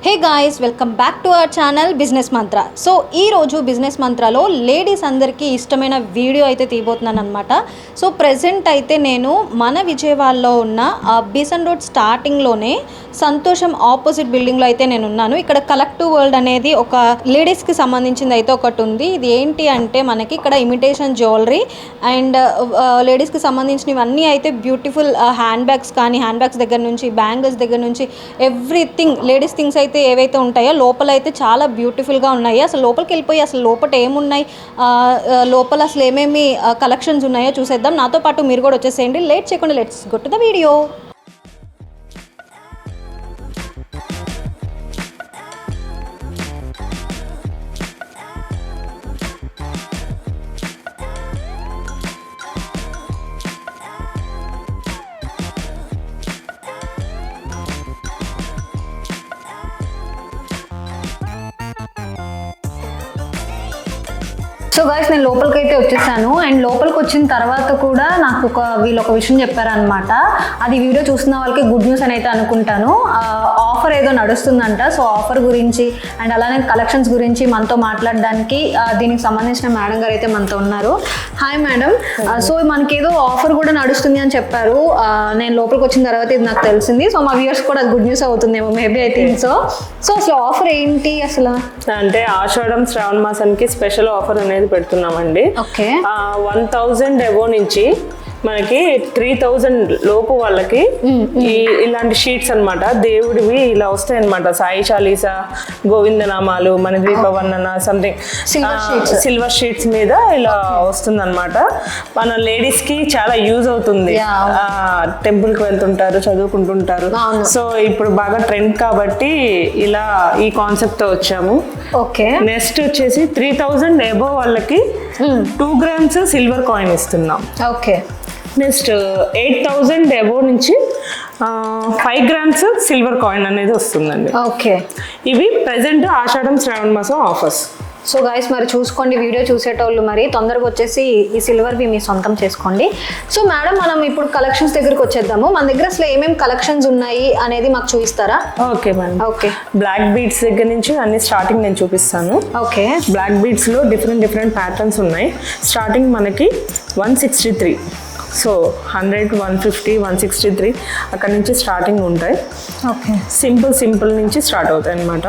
Hey guys, welcome back to our channel business Mantra. So ఈరోజు business మంత్రలో ladies అందరికీ ఇష్టమైన video అయితే తీయబోతున్నాను అనమాట. సో ప్రెజెంట్ అయితే నేను మన విజయవాడలో ఉన్న బీసన్ రోడ్ స్టార్టింగ్లోనే సంతోషం ఆపోజిట్ బిల్డింగ్లో అయితే నేను ఉన్నాను. ఇక్కడ కలెక్టివ్ వరల్డ్ అనేది ఒక లేడీస్కి సంబంధించింది అయితే ఒకటి ఉంది. ఇది ఏంటి అంటే మనకి ఇక్కడ ఇమిటేషన్ జ్యువెలరీ అండ్ లేడీస్కి సంబంధించినవన్నీ అయితే బ్యూటిఫుల్ హ్యాండ్ బ్యాగ్స్ కానీ, హ్యాండ్ బ్యాగ్స్ దగ్గర నుంచి బ్యాంగిల్స్ దగ్గర నుంచి ఎవ్రీథింగ్ లేడీస్ థింగ్స్ అయితే ఏవైతే ఉంటాయో లోపల అయితే చాలా బ్యూటిఫుల్గా ఉన్నాయి. అసలు లోపలికి వెళ్ళిపోయి అసలు లోపల ఏమున్నాయి, లోపల అసలు ఏమేమి కలెక్షన్స్ ఉన్నాయో చూసేద్దాం. నాతో పాటు మీరు కూడా వచ్చేసేయండి. లేట్ చేయకుండా let's go to the video. So guys, నేను లోపలికి అయితే వచ్చేసాను. అండ్ లోపలికి వచ్చిన తర్వాత కూడా నాకు వీళ్ళు ఒక విషయం చెప్పారనమాట. అది వీడియో చూస్తున్న వాళ్ళకి గుడ్ న్యూస్ అని అయితే అనుకుంటాను. ఆఫర్ ఏదో నడుస్తుందంట. సో ఆఫర్ గురించి అండ్ అలానే కలెక్షన్స్ గురించి మనతో మాట్లాడడానికి దీనికి సంబంధించిన మేడం గారు అయితే మనతో ఉన్నారు. Hi madam. సో మనకి ఏదో ఆఫర్ కూడా నడుస్తుంది అని చెప్పారు. నేను లోపలికి వచ్చిన తర్వాత ఇది నాకు తెలిసింది. సో మా వ్యూవర్స్ కూడా గుడ్ న్యూస్ అవుతుందేమో maybe I think so. So అసలు ఆఫర్ ఏంటి అసలు అంటే ఆషాఢం శ్రావణ మాసానికి స్పెషల్ ఆఫర్ అనేది పెడుతున్నామండి. 1000 అబోవ్ నుంచి మనకి 3000 లోపు వాళ్ళకి ఇలాంటి షీట్స్ అన్నమాట. దేవుడివి ఇలా వస్తాయి అనమాట. సాయి చాలీసా, గోవిందనామాలు, మన ద్వీప వర్ణన, సంథింగ్ సిల్వర్ షీట్స్ మీద ఇలా వస్తుంది అనమాట. మన లేడీస్ కి చాలా యూజ్ అవుతుంది. టెంపుల్ కి వెళ్తుంటారు, చదువుకుంటుంటారు. సో ఇప్పుడు బాగా ట్రెండ్ కాబట్టి ఇలా ఈ కాన్సెప్ట్ తో వచ్చాము. నెక్స్ట్ వచ్చేసి 3000 అబోవ్ వాళ్ళకి 2 grams సిల్వర్ కాయిన్ ఇస్తున్నాం. నెక్స్ట్ 8000 అబోవ్ నుంచి 5 grams సిల్వర్ కాయిన్ అనేది వస్తుందండి. ఇవి ప్రెసెంట్ ఆషాఢం శ్రావణ మాసం ఆఫర్స్. సో గైస్, మరి చూసుకోండి, వీడియో చూసేటోళ్ళు మరి తొందరగా వచ్చేసి ఈ సిల్వర్వి మీ సొంతం చేసుకోండి. సో మేడం, మనం ఇప్పుడు కలెక్షన్స్ దగ్గరికి వచ్చేద్దాము. మన దగ్గర అసలు ఏమేమి కలెక్షన్స్ ఉన్నాయి అనేది మాకు చూపిస్తారా? Okay madam. బ్లాక్ బీడ్స్ దగ్గర నుంచి అన్ని స్టార్టింగ్ నేను చూపిస్తాను. బ్లాక్ బీడ్స్ లో డిఫరెంట్ ప్యాటర్న్స్ ఉన్నాయి. స్టార్టింగ్ మనకి 163, సో 100, 150, 163 అక్కడ నుంచి స్టార్టింగ్ ఉంటాయి. సింపుల్ నుంచి స్టార్ట్ అవుతాయి అన్నమాట.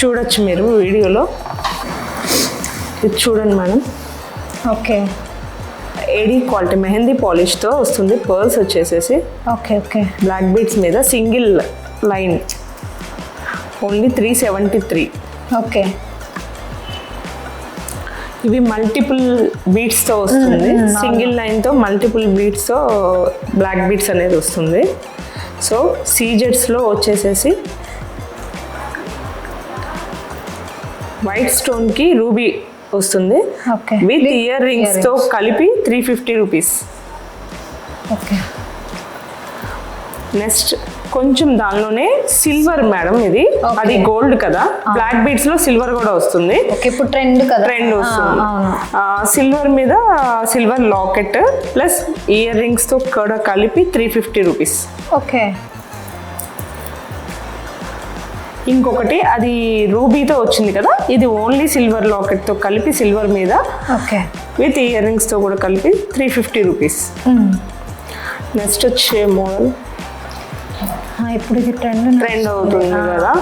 చూడొచ్చు మీరు వీడియోలో. ఇది చూడండి మేడం. ఏడీ క్వాలిటీ మెహందీ పాలిష్తో వస్తుంది. పర్ల్స్ వచ్చేసేసి బ్లాక్ బీడ్స్ మీద సింగిల్ లైన్ ఓన్లీ 373. ఇవి మల్టిపుల్ బీడ్స్తో వస్తుంది. సింగిల్ లైన్తో మల్టిపుల్ బీడ్స్తో బ్లాక్ బీడ్స్ అనేది వస్తుంది. సో సీజెడ్స్లో వచ్చేసేసి వైట్ స్టోన్కి రూబీ వస్తుంది. విత్ ఇయర్ రింగ్స్తో కలిపి 350 రూపీస్. నెక్స్ట్ కొంచెం దానిలోనే సిల్వర్ మేడం. ఇది అది గోల్డ్ కదా, బ్లాక్ బీడ్స్ లో సిల్వర్ కూడా వస్తుంది. ఇప్పుడు ట్రెండ్ వస్తుంది. సిల్వర్ మీద silver locket plus ear rings తో కూడా కలిపి 350 రూపీస్. ఇంకొకటి అది రూబీతో వచ్చింది కదా, ఇది ఓన్లీ సిల్వర్ లాకెట్ తో కలిపి సిల్వర్ మీద విత్ ఇయర్ రింగ్స్ తో కూడా కలిపి 350 రూపీస్. నెక్స్ట్ వచ్చే మోడల్ ఇప్పుడు ఇది ట్రెండ్ అవుతుంది కదా.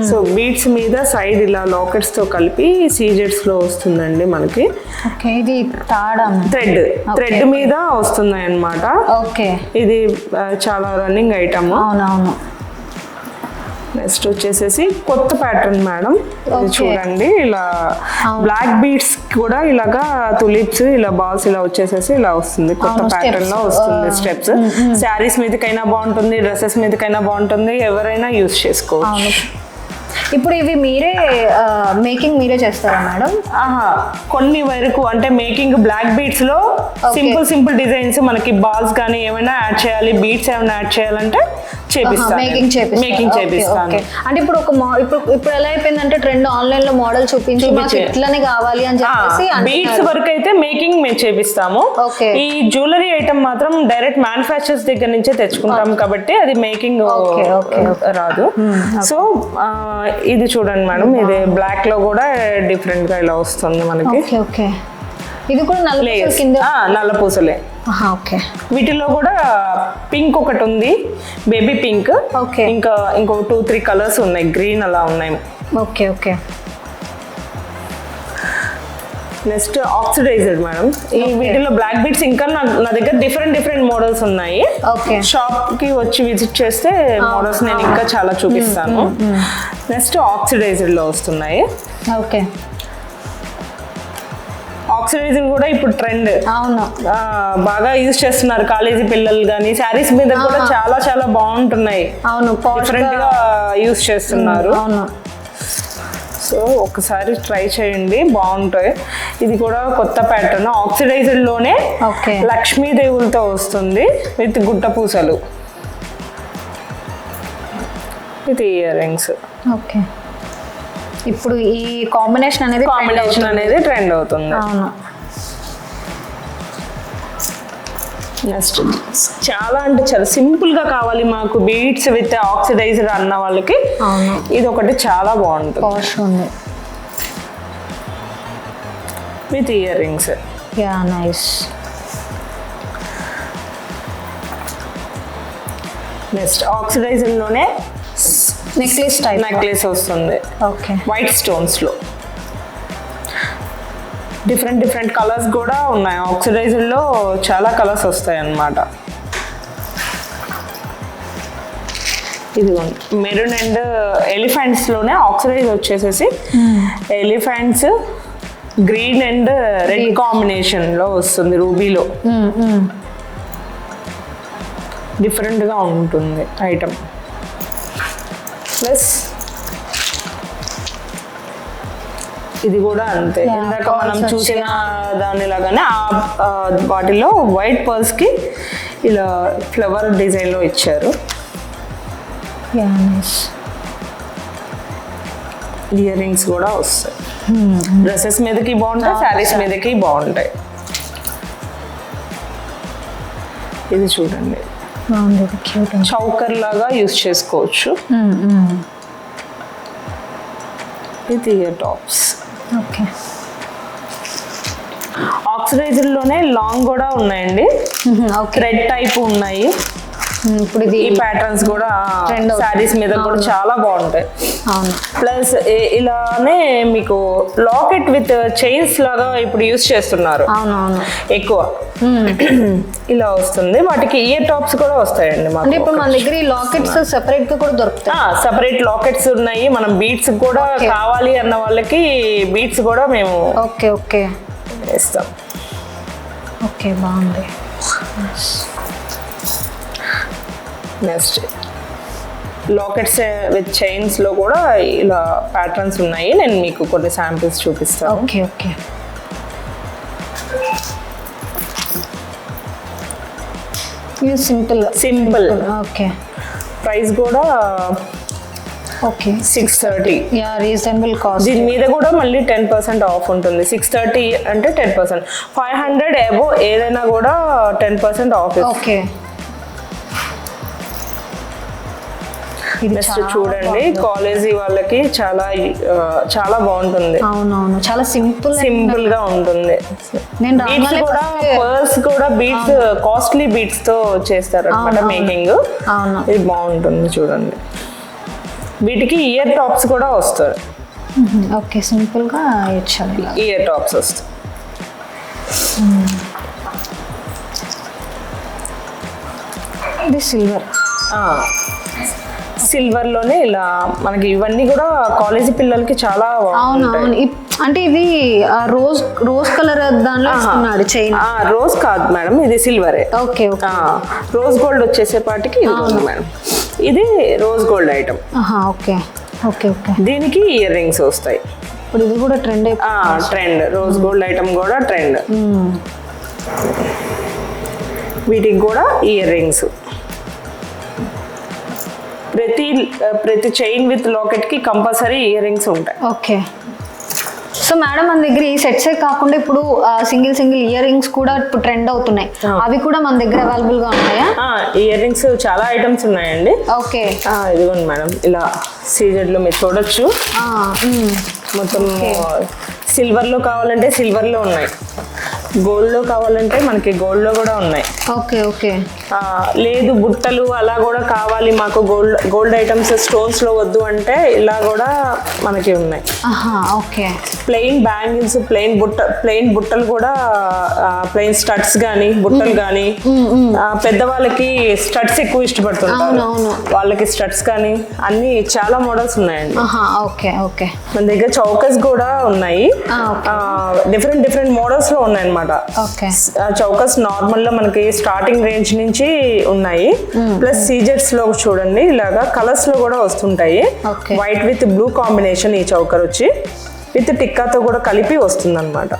సో బీడ్స్ మీద సైడ్ ఇలా లాకెట్స్ తో కలిపి సీజెట్స్ లో వస్తుందండి మనకి. ఇది థ్రెడ్ మీద వస్తున్నాయి అన్నమాట. ఇది చాలా రన్నింగ్ ఐటమ్. నెక్స్ట్ వచ్చేసేసి కొత్త ప్యాటర్న్ మేడం. ఇది చూడండి, ఇలా బ్లాక్ బీడ్స్ కూడా ఇలాగా తులిప్స్ ఇలా బాల్స్ ఇలా వచ్చేసేసి ఇలా వస్తుంది. కొత్త ప్యాటర్న్ లో వస్తుంది. స్టెప్స్ శారీస్ మీదకైనా బాగుంటుంది, డ్రెస్సెస్ మీదకైనా బాగుంటుంది, ఎవరైనా యూజ్ చేసుకోవచ్చు. ఇప్పుడు ఇవి మేకింగ్ మీరే చేస్తారా మేడం? కొన్ని వరకు అంటే మేకింగ్ బ్లాక్ బీడ్స్ లో సింపుల్ డిజైన్స్ మనకి బాల్స్ కానీ ఏమైనా యాడ్ చేయాలి, బీడ్స్ ఏమైనా యాడ్ చేయాలంటే చేపిస్తాను. మేకింగ్ చేపిస్తాను. అంటే ఇప్పుడు ఇప్పుడు ఎలా అయిపోయిందంటే ట్రెండ్ ఆన్లైన్ లో మోడల్ చూపించి మాకు ఇట్లానే కావాలి అని చెప్పేసి బీడ్స్ వరకు అయితే మేకింగ్ మేము చేపిస్తాము. ఈ జ్యువెలరీ ఐటమ్ మాత్రం డైరెక్ట్ మ్యానుఫ్యాక్చర్స్ దగ్గర నుంచే తెచ్చుకుంటాం కాబట్టి అది మేకింగ్ రాదు. సో ఇది చూడండి మేడం, ఇది బ్లాక్ లో కూడా డిఫరెంట్ గా ఇలా వస్తుంది మనకి. ఇది కూడా నల్ల పూసలే. వీటిలో కూడా పింక్ ఒకటి ఉంది, బేబీ పింక్. ఇంకా ఇంకో 2-3 కలర్స్ ఉన్నాయి, గ్రీన్ అలా ఉన్నాయి. Next oxidized madam. ఈ వీటిలో బ్లాక్ బీడ్స్ ఇంకా నా దగ్గర డిఫరెంట్ మోడల్స్ ఉన్నాయి. షాప్ కి వచ్చి విజిట్ చేస్తే మోడల్స్ నేను ఇంకా చాలా చూపిస్తాను. నెక్స్ట్ ఆక్సిడైజ్డ్ లో వస్తున్నాయి. ఆక్సిడైజర్ కూడా ఇప్పుడు ట్రెండ్, బాగా యూజ్ చేస్తున్నారు కాలేజీ పిల్లలు కానీ. శారీస్ మీద కూడా చాలా బాగుంటున్నాయి, డిఫరెంట్ గా యూజ్ చేస్తున్నారు. సో ఒకసారి ట్రై చేయండి, బాగుంటాయి. ఇది కూడా కొత్త ప్యాటర్న్, ఆక్సిడైజర్ లోనే లక్ష్మీదేవులతో వస్తుంది విత్ గుట్ట పూసలు, విత్ ఇయర్ రింగ్స్. ఇప్పుడు ఈ కాంబినేషన్ అనేది ట్రెండ్ అవుతుంది. నెక్స్ట్ చాలా అంటే చాలా సింపుల్ గా కావాలి మాకు బీడ్స్ విత్ ఆక్సిడైజర్ అన్న వాళ్ళకి ఇది ఒకటి చాలా బాగుంటుంది, with ear rings. Next oxidiser లోనే నెక్లెస్ వస్తుంది, వైట్ స్టోన్స్ లో. డిఫరెంట్ కలర్స్ కూడా ఉన్నాయి. ఆక్సిడైజర్ లో చాలా కలర్స్ వస్తాయి అన్నమాట. ఇది మెరూన్ అండ్ ఎలిఫెంట్స్ లోనే ఆక్సిడైజ్ వచ్చేసేసి elephants green and red combination లో వస్తుంది, రూబీలో. డిఫరెంట్ గా ఉంటుంది ఐటమ్. ప్లస్ ఇది కూడా అంతే, ఇందాక మనం చూసిన దానిలాగానే వాటిలో వైట్ పర్ల్స్ కి ఇలా ఫ్లవర్ డిజైన్ లో ఇచ్చారు. ఇయర్ రింగ్స్ కూడా వస్తాయి, డ్రెస్సెస్ మీదకి బాగుంటాయి, శారీస్ మీదకి బాగుంటాయి. ఇది చూడండి, చౌకర్ లాగా యూజ్ చేసుకోవచ్చు. With ear tops. ఆక్సిడైజర్ లోనే లాంగ్ కూడా ఉన్నాయండి, థ్రెడ్ టైప్ ఉన్నాయి. ఇప్పుడు ఈ ప్యాటర్న్స్ కూడా శారీస్ మీద కూడా చాలా బాగుంటాయి. ప్లస్ ఇలానే మీకు లాకెట్ విత్ చైన్స్ లాగా ఇప్పుడు యూజ్ చేస్తున్నారు ఎక్కువ. ఇలా వస్తుంది, వాటికి ఇయర్ టాప్స్ కూడా వస్తాయండి మాకు. ఇప్పుడు మన దగ్గర ఈ లాకెట్స్ సెపరేట్ గా కూడా దొరుకుతాయి. సెపరేట్ లాకెట్స్ ఉన్నాయి. మనం బీడ్స్ కూడా కావాలి అన్న వాళ్ళకి బీడ్స్ కూడా మేము ఇస్తాం. బాగుంది. నెక్స్ట్ లాకెట్స్ విత్ చైన్స్ లో కూడా ఇలా ప్యాటర్న్స్ ఉన్నాయి, నేను మీకు కొన్ని శాంపిల్స్ చూపిస్తాను. సింపుల్. ప్రైస్ కూడా 630. Reasonable cost. దీని మీద కూడా మళ్ళీ 10% ఆఫ్ ఉంటుంది. 630 అంటే 10%. 500 అబోవ్ ఏదైనా కూడా 10% ఆఫ్. నెక్స్ట్ చూడండి, కాలేజీ వాళ్ళకి చాలా బాగుంటుంది. చాలా సింపుల్ గా ఉంటుంది. పర్ల్స్ కూడా బీడ్స్ కాస్ట్లీ బీడ్స్ తో చేస్తారు అన్నమాట మేకింగ్. ఇది బాగుంటుంది చూడండి. వీటికి ఇయర్ టాప్స్ కూడా వస్తాయి. సింపుల్ గా ఇయర్ టాప్స్ వస్తాయి. ఇది సిల్వర్ లోనే ఇలా మనకి ఇవన్నీ కూడా కాలేజీ పిల్లలకి చాలా అంటే ఇది రోజ్ కలర్ దానిలో ఇస్తున్నాడు చైన్. రోజ్ కాదు మేడం, ఇది సిల్వరే. రోజ్ గోల్డ్ వచ్చేసేపాటికి ఇది మేడం, ఇది రోజ్ గోల్డ్ ఐటమ్. దీనికి ఇయర్ రింగ్స్ వస్తాయి. ఇప్పుడు ఇది కూడా ట్రెండ్ రోజ్ గోల్డ్ ఐటమ్ కూడా ట్రెండ్. వీటికి కూడా ఇయర్ రింగ్స్. ప్రతి చైన్ విత్ లాకెట్ కి కంపల్సరీ ఇయర్ రింగ్స్ ఉంటాయి. ఓకే. సో మేడం మన దగ్గర ఈ సెట్సే కాకుండా ఇప్పుడు సింగిల్ ఇయర్ రింగ్స్ కూడా ఇప్పుడు ట్రెండ్ అవుతున్నాయి, అవి కూడా మన దగ్గర అవైలబుల్ గా ఉన్నాయా? ఇయర్ రింగ్స్ చాలా ఐటమ్స్ ఉన్నాయండి. ఓకే. ఇదిగోండి మేడం, ఇలా సీజెడ్ లో మీరు చూడొచ్చు. మొత్తం సిల్వర్ లో కావాలంటే సిల్వర్ లో ఉన్నాయి, గోల్డ్ లో కావాలంటే మనకి గోల్డ్ లో కూడా ఉన్నాయి. Okay okay. లేదు బుట్టలు అలా కూడా కావాలి మాకు, గోల్డ్ ఐటమ్స్ స్టోన్స్ లో వద్దు అంటే ఇలా కూడా మనకి ఉన్నాయి. ఓకే. ప్లెయిన్ బ్యాంగిల్స్, ప్లెయిన్ బుట్టలు కూడా, ప్లెయిన్ స్టడ్స్ కానీ బుట్టలు కానీ, పెద్దవాళ్ళకి స్టడ్స్ ఎక్కువ ఇష్టపడుతుంటారు, వాళ్ళకి స్టడ్స్ కానీ అన్ని చాలా మోడల్స్ ఉన్నాయండి. Okay okay. మన దగ్గర చౌకస్ కూడా ఉన్నాయి, డిఫరెంట్ మోడల్స్ లో ఉన్నాయి అన్నమాట. చౌకస్ నార్మల్ లో మనకి స్టార్టింగ్ రేంజ్ నుంచి ఉన్నాయి, ప్లస్ సీజెట్స్ లో చూడండి ఇలాగా కలర్స్ లో కూడా వస్తుంటాయి. వైట్ విత్ బ్లూ కాంబినేషన్ ఈ చౌకర్ వచ్చి విత్ టిక్కాతో కూడా కలిపి వస్తుంది అనమాట.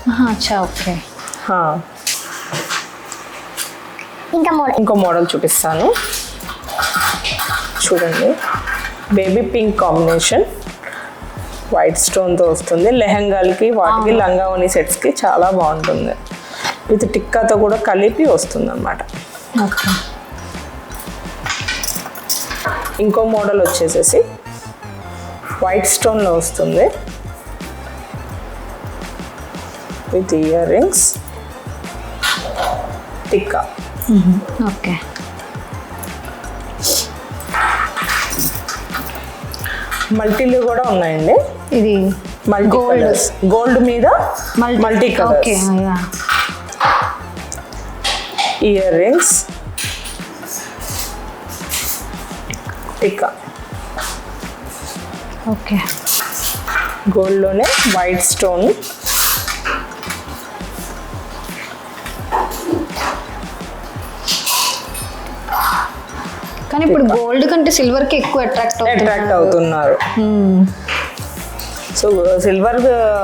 ఇంకో మోడల్ చూపిస్తాను చూడండి. Baby pink combination white stone తో వస్తుంది, లెహంగాలకి వాటికి లంగా ఓని సెట్స్ కి చాలా బాగుంటుంది, విత్ టిక్కాతో కూడా కలిపి వస్తుంది అన్నమాట. ఇంకో మోడల్ వచ్చేసేసి వైట్ స్టోన్ లో వస్తుంది with earrings, tikka. Okay. మల్టీలు కూడా ఉన్నాయండి. ఇది మల్టీ కలర్స్, గోల్డ్ మీద multi colours, earrings, tikka. Okay. Gold లోనే వైట్ స్టోన్, కానీ ఇప్పుడు గోల్డ్ కంటే సిల్వర్ కి ఎక్కువ అట్రాక్ట్ అవుతున్నారు. సో సిల్వర్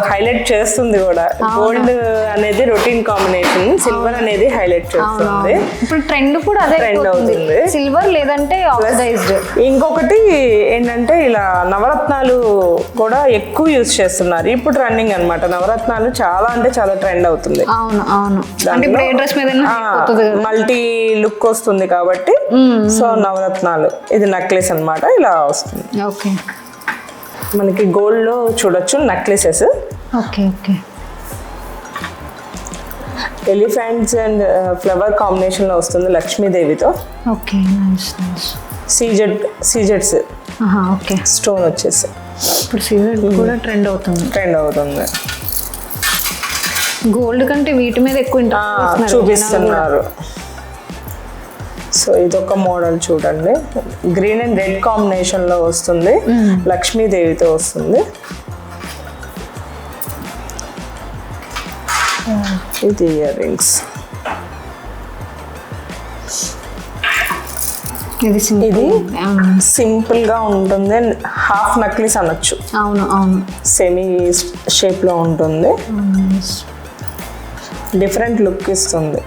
హైలైట్ చేస్తుంది కూడా, గోల్డ్ అనేది రొటీన్ కాంబినేషన్, సిల్వర్ అనేది హైలైట్ చేస్తుంది. ఇప్పుడు ట్రెండ్ కూడా అదే ట్రెండ్ అవుతుంది, సిల్వర్ లేదంటే ఆక్సిడైజ్డ్. ఇంకొకటి ఏంటంటే ఇలా నవరత్నాలు కూడా ఎక్కువ యూజ్ చేస్తున్నారు ఇప్పుడు, రన్నింగ్ అన్నమాట. నవరత్నాలు చాలా అంటే చాలా ట్రెండ్ అవుతుంది. అవును అవును. అంటే ఇప్పుడు ఏ డ్రెస్ మీద మల్టీ లుక్ వస్తుంది కాబట్టి, సో నవరత్నాలు. ఇది నెక్లెస్ అన్నమాట, ఇలా వస్తుంది. ఓకే. మనకి గోల్డ్ లో చూడొచ్చు necklaces. Okay okay. Elephants and flower combination లో వస్తుంది లక్ష్మీదేవితో. ఓకే. సీజెడ్స్ ఓకే. స్టోన్ వచ్చేసి ఇప్పుడు సీజెడ్ కూడా ట్రెండ్ అవుతుంది. గోల్డ్ కంటే వీటి మీద ఎక్కువ చూపిస్తున్నారు. సో ఇదొక మోడల్ చూడండి, గ్రీన్ అండ్ రెడ్ కాంబినేషన్ లో వస్తుంది, లక్ష్మీదేవితో వస్తుంది. ఇది ఇయర్ రింగ్స్. ఇది సింపుల్ గా ఉంటుంది, హాఫ్ నెక్లెస్ అనొచ్చు. అవును అవును. సెమీ షేప్ లో ఉంటుంది, డిఫరెంట్ లుక్ ఇస్తుంది.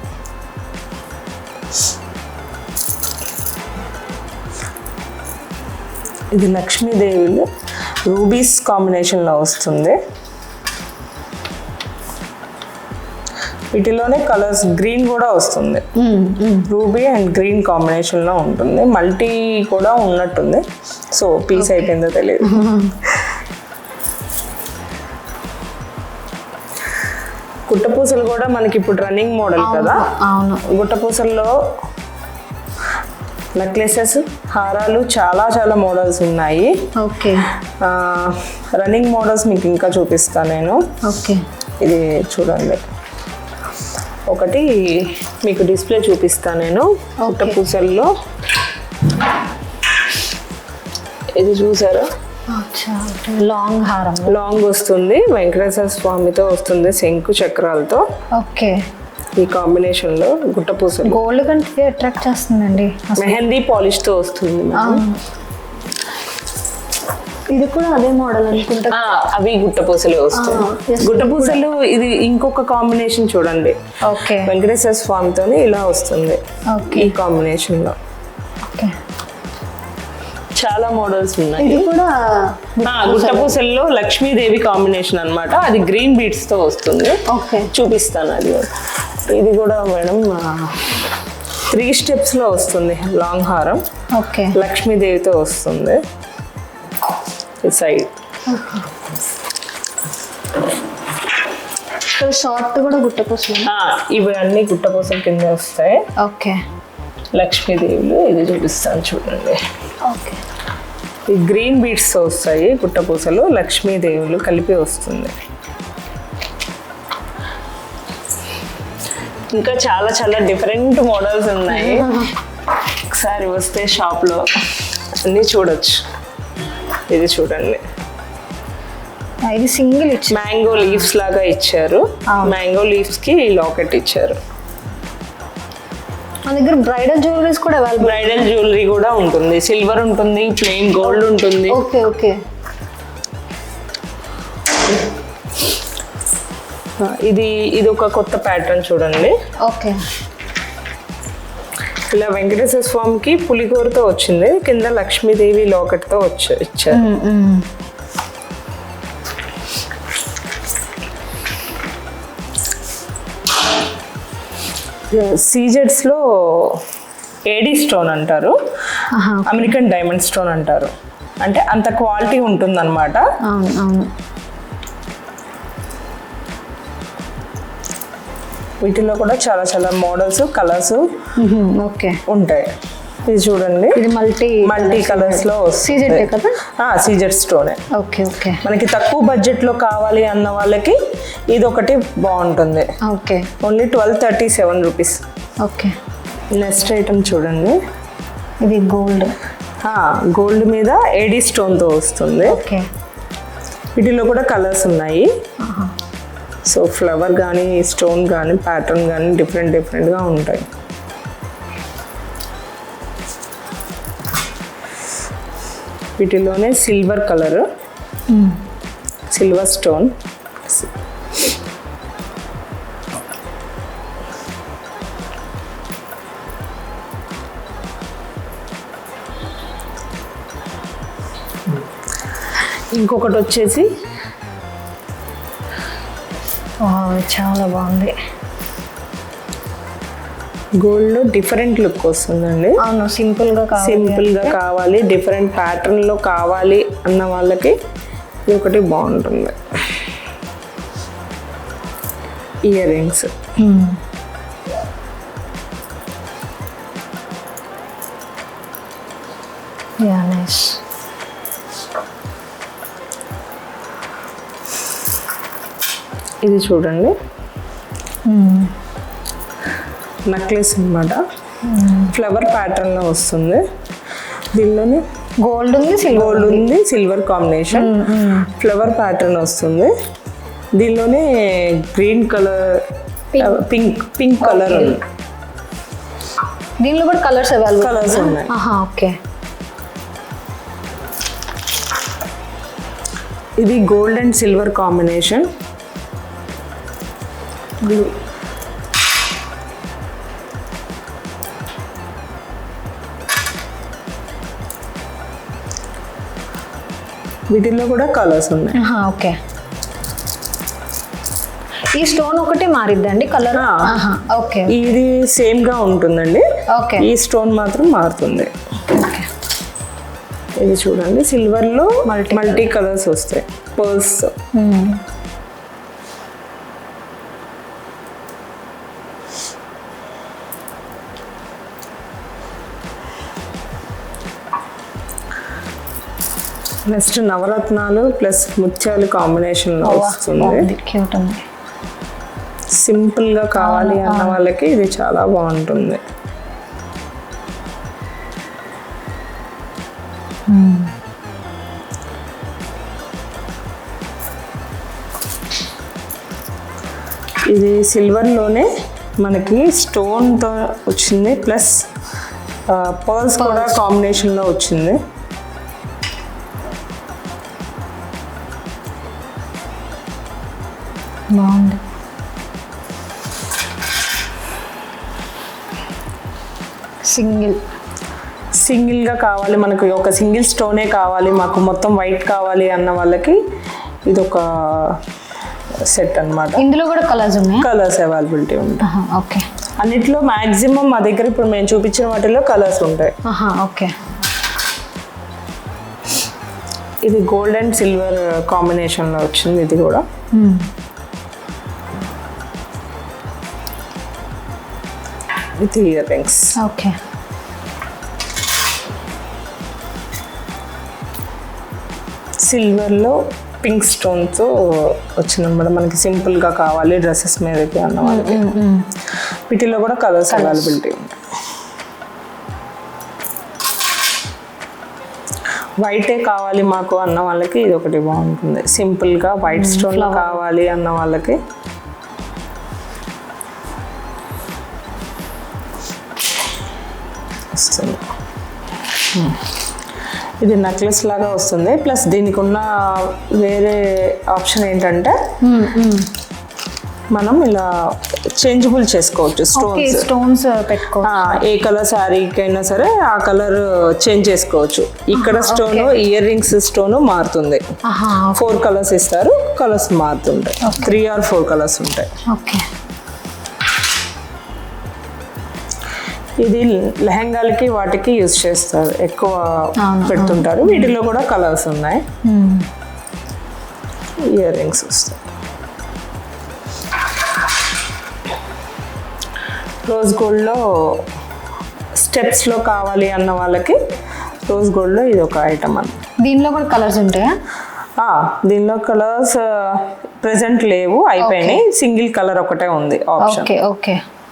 ఇది లక్ష్మీదేవిలో రూబీస్ కాంబినేషన్లో వస్తుంది. వీటిలోనే కలర్స్ గ్రీన్ కూడా వస్తుంది, రూబీ అండ్ గ్రీన్ కాంబినేషన్లో ఉంటుంది. మల్టీ కూడా ఉన్నట్టుంది, సో పీస్ అయిపోయిందో తెలియదు. గుట్టపూసలు కూడా మనకి ఇప్పుడు రన్నింగ్ మోడల్ కదా. అవును. గుట్టపూసల్లో నెక్లెసెస్, హారాలు చాలా చాలా మోడల్స్ ఉన్నాయి. ఓకే. రన్నింగ్ మోడల్స్ మీకు ఇంకా చూపిస్తాను నేను. ఓకే. ఇది చూడండి, ఒకటి మీకు డిస్ప్లే చూపిస్తాను నేను. గుట్టపూసల్లో ఇది చూసారా, లాంగ్ హారం, లాంగ్ వస్తుంది, వెంకటేశ్వర స్వామితో వస్తుంది, శంకు చక్రాలతో. ఓకే. ఈ కాంబినేషన్ లో గుట్టపూసలు గోల్డ్ కంటే అట్రాక్ట్ చేస్తుందండి. మెహందీ పాలిష్ తో వస్తుంది. ఇది కూడా అదే మోడల్ అనుకుంటా. అవి గుట్టపూసలు వస్తాయి. గుట్టపూసలు ఇది ఇంకొక కాంబినేషన్ చూడండి. ఓకే. వెంకటేశ్వర స్వామితో ఇలా వస్తుంది ఈ కాంబినేషన్ లో. ఓకే. చాలా మోడల్స్ ఉన్నాయి. ఇది కూడా గుట్టపూసల్లో లక్ష్మీదేవి కాంబినేషన్ అన్నమాట. అది గ్రీన్ బీడ్స్ తో వస్తుంది. ఓకే, చూపిస్తాను. అది ఇది కూడా మేడం 3 steps లో వస్తుంది. లాంగ్ హారం ఓకే, లక్ష్మీదేవితో వస్తుంది. సైడ్ షార్ట్ కూడా గుట్టపూసలు. ఇవి అన్ని గుట్టపూసల కింద వస్తాయి. ఓకే, లక్ష్మీదేవులు. ఇది చూపిస్తాను చూడండి. ఓకే, ఈ గ్రీన్ బీడ్స్ వస్తాయి. గుట్టపూసలు లక్ష్మీదేవులు కలిపి వస్తుంది. ఇంకా చాలా చాలా డిఫరెంట్ మోడల్స్ ఉన్నాయి. ఒకసారి వస్తే షాప్లో అన్నీ చూడొచ్చు. ఇది చూడండి, ఇది సింగిల్ ఇచ్చి మ్యాంగో లీవ్స్ లాగా ఇచ్చారు. మ్యాంగో లీవ్స్ కి లాకెట్ ఇచ్చారు. మన దగ్గర బ్రైడల్ జ్యువెలరీస్ కూడా అవైలబుల్. బ్రైడల్ జ్యువెలరీ కూడా ఉంటుంది. సిల్వర్ ఉంటుంది, ప్లెయిన్ గోల్డ్ ఉంటుంది. ఓకే ఓకే, ఇది ఒక కొత్త ప్యాటర్న్ చూడండి. ఓకే, ఇలా వెంకటేశ్వర స్వామికి పులిగోరతో వచ్చింది. కింద లక్ష్మీదేవి లాకెట్ తో ఇచ్చారు. సీజెడ్స్ లో ఏడీ స్టోన్ అంటారు, అమెరికన్ డైమండ్ స్టోన్ అంటారు. అంటే అంత క్వాలిటీ ఉంటుంది అనమాట. అవును. వీటిలో కూడా చాలా చాలా మోడల్స్, కలర్స్ ఓకే ఉంటాయి. ఇది చూడండి, ఇది మల్టీ కలర్స్ లో సీజెడ్ కదా. సీజెడ్ స్టోనే. ఓకే ఓకే, మనకి తక్కువ బడ్జెట్ లో కావాలి అన్న వాళ్ళకి ఇది ఒకటి బాగుంటుంది. Okay, only 1237 rupees. Okay, next item చూడండి. ఇది గోల్డ్ మీద ఏడీ స్టోన్ తో వస్తుంది. ఓకే, వీటిలో కూడా కలర్స్ ఉన్నాయి. సో ఫ్లవర్ కానీ, స్టోన్ కానీ, ప్యాటర్న్ కానీ డిఫరెంట్గా ఉంటాయి. వీటిలోనే సిల్వర్ కలర్, సిల్వర్ స్టోన్. ఇంకొకటి వచ్చేసి చాలా బాగుంది. గోల్డ్ డిఫరెంట్ లుక్ వస్తుందండి. అవును, సింపుల్ గా కావాలి, డిఫరెంట్ ప్యాటర్న్ లో కావాలి అన్న వాళ్ళకి ఇది ఒకటి బాగుంటుంది. Ear rings. ఇది చూడండి, నెక్లెస్ అన్నమాట. ఫ్లవర్ ప్యాటర్న్ లో వస్తుంది. దీనిలోనే గోల్డ్ ఉంది, సిల్వర్ కాంబినేషన్. ఫ్లవర్ ప్యాటర్న్ వస్తుంది. దీనిలోనే గ్రీన్ కలర్, పింక్ కలర్ ఉంది. దీనిలో కూడా కలర్స్ ఉన్నాయి. ఓకే, ఇది గోల్డ్ అండ్ సిల్వర్ కాంబినేషన్. వీటిల్లో కూడా కలర్స్ ఉన్నాయి. ఓకే, ఈ స్టోన్ ఒకటి మారిద్దండి కలర్. ఓకే, ఇది సేమ్ గా ఉంటుందండి. ఓకే, ఈ స్టోన్ మాత్రం మారుతుంది. ఇది చూడండి, సిల్వర్ లో మల్టీ కలర్స్ వస్తాయి. పర్ల్స్. నెక్స్ట్ నవరత్నాలు ప్లస్ ముత్యాలు కాంబినేషన్ లో వస్తుంది. క్యూట్ ఉంది. సింపుల్ గా కావాలి అన్న వాళ్ళకి ఇది చాలా బాగుంటుంది. ఇది సిల్వర్ లోనే మనకి స్టోన్ తో వచ్చింది, ప్లస్ పర్ల్స్ కూడా కాంబినేషన్ లో వచ్చింది. బాగుంది. సింగిల్గా కావాలి, మనకు ఒక సింగిల్ స్టోనే కావాలి, మాకు మొత్తం వైట్ కావాలి అన్న వాళ్ళకి ఇది ఒక సెట్ అన్నమాట. ఇందులో కూడా కలర్స్ ఉన్నాయి, కలర్స్ అవైలబిలిటీ ఉంటాయి. ఓకే. అన్నిట్లో మ్యాక్సిమం మా దగ్గర ఇప్పుడు మేము చూపించిన వాటిలో కలర్స్ ఉంటాయి. ఓకే. ఇది గోల్డ్ అండ్ సిల్వర్ కాంబినేషన్లో వచ్చింది. ఇది కూడా విత్ ఇయర్ రింగ్స్. ఓకే. సిల్వర్లో పింక్ స్టోన్తో వచ్చిందన్నమాట. మనకి సింపుల్గా కావాలి డ్రెస్సెస్ మీదకి అన్న వాళ్ళకి వీటిలో కూడా కలర్స్ అవైలబిలిటీ ఉంటాయి. వైటే కావాలి మాకు అన్న వాళ్ళకి ఇది ఒకటి బాగుంటుంది. సింపుల్గా వైట్ స్టోన్ కావాలి అన్న వాళ్ళకి వస్తుంది. ఇది నెక్లెస్ లాగా వస్తుంది. ప్లస్ దీనికి ఉన్న వేరే ఆప్షన్ ఏంటంటే మనం ఇలా చేంజబుల్ చేసుకోవచ్చు. స్టోన్స్ పెట్టుకోవచ్చు. ఏ కలర్ శారీకి అయినా సరే ఆ కలర్ చేంజ్ చేసుకోవచ్చు. ఇక్కడ స్టోన్ ఇయర్ రింగ్స్ స్టోన్ మారుతుంది. 4 కలర్స్ ఇస్తారు, కలర్స్ మారుతుంటాయి. 3 or 4 కలర్స్ ఉంటాయి. ఓకే. ఇది లెహంగాలకి వాటికి యూజ్ చేస్తారు, ఎక్కువ పెడుతుంటారు. వీటిలో కూడా కలర్స్ ఉన్నాయి. ఇయర్ రింగ్స్ వస్తాయి. రోజ్ గోల్డ్లో స్టెప్స్లో కావాలి అన్న వాళ్ళకి రోజ్ గోల్డ్లో ఇది ఒక ఐటమ్ అన్న. దీనిలో కూడా కలర్స్ ఉంటాయా? దీనిలో కలర్స్ ప్రెసెంట్ లేవు, అయిపోయినాయి. సింగిల్ కలర్ ఒకటే ఉంది ఆప్షన్. ఓకే. ఓకే.